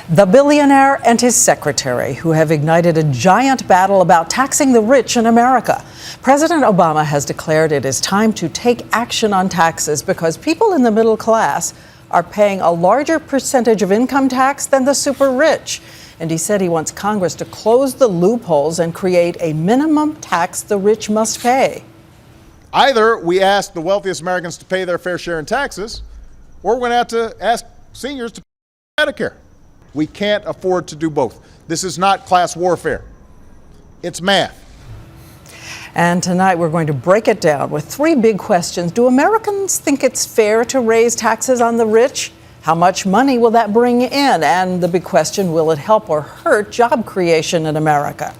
The billionaire and his secretary, who have ignited a giant battle about taxing the rich in America. President Obama has declared it is time to take action on taxes because people in the middle class are paying a larger percentage of income tax than the super rich. And he said he wants Congress to close the loopholes and create a minimum tax the rich must pay. Either we ask the wealthiest Americans to pay their fair share in taxes, or we're going to have to ask seniors to pay Medicare. We can't afford to do both. This is not class warfare. It's math. And tonight we're going to break it down with three big questions. Do Americans think it's fair to raise taxes on the rich? How much money will that bring in? And the big question, will it help or hurt job creation in America?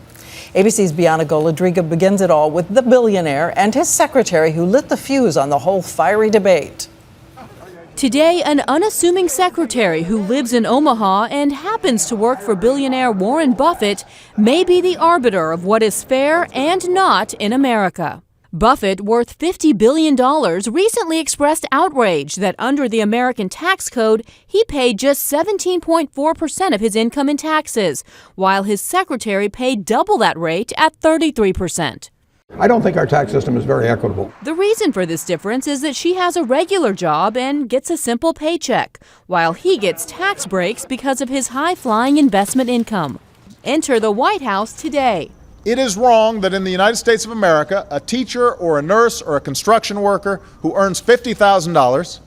ABC's Bianna Golodriga begins it all with the billionaire and his secretary who lit the fuse on the whole fiery debate. Today, an unassuming secretary who lives in Omaha and happens to work for billionaire Warren Buffett may be the arbiter of what is fair and not in America. Buffett, worth $50 billion, recently expressed outrage that under the American tax code, he paid just 17.4% of his income in taxes, while his secretary paid double that rate at 33%. I don't think our tax system is very equitable. The reason for this difference is that she has a regular job and gets a simple paycheck, while he gets tax breaks because of his high-flying investment income. Enter the White House today. It is wrong that in the United States of America, a teacher or a nurse or a construction worker who earns $50,000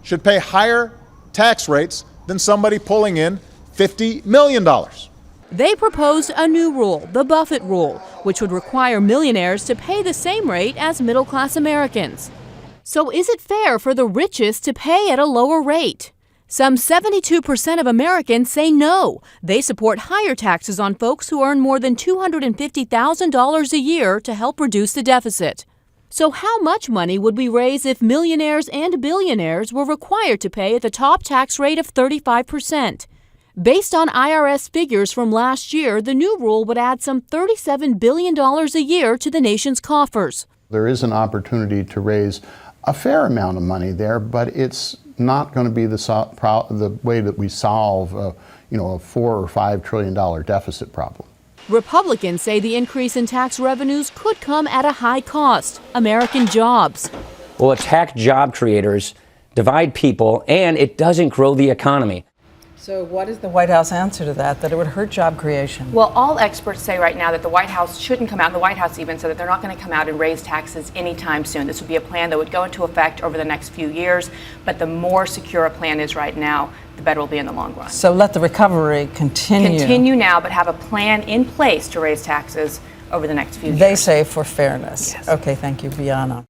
should pay higher tax rates than somebody pulling in $50 million. They proposed a new rule, the Buffett rule, which would require millionaires to pay the same rate as middle-class Americans. So is it fair for the richest to pay at a lower rate? Some 72% of Americans say no. They support higher taxes on folks who earn more than $250,000 a year to help reduce the deficit. So how much money would we raise if millionaires and billionaires were required to pay at the top tax rate of 35%? Based on IRS figures from last year, the new rule would add some $37 billion a year to the nation's coffers. There is an opportunity to raise a fair amount of money there, but it's not going to be the way that we solve a $4 or $5 trillion deficit problem. Republicans say the increase in tax revenues could come at a high cost: American jobs. Will attack job creators, divide people, and it doesn't grow the economy. So what is the White House answer to that it would hurt job creation? Well, all experts say right now that the White House shouldn't come out, and the White House even said that they're not going to come out and raise taxes anytime soon. This would be a plan that would go into effect over the next few years, but the more secure a plan is right now, the better it will be in the long run. So let the recovery continue. Continue now, but have a plan in place to raise taxes over the next few years. They say for fairness. Yes. Okay, thank you, Bianna.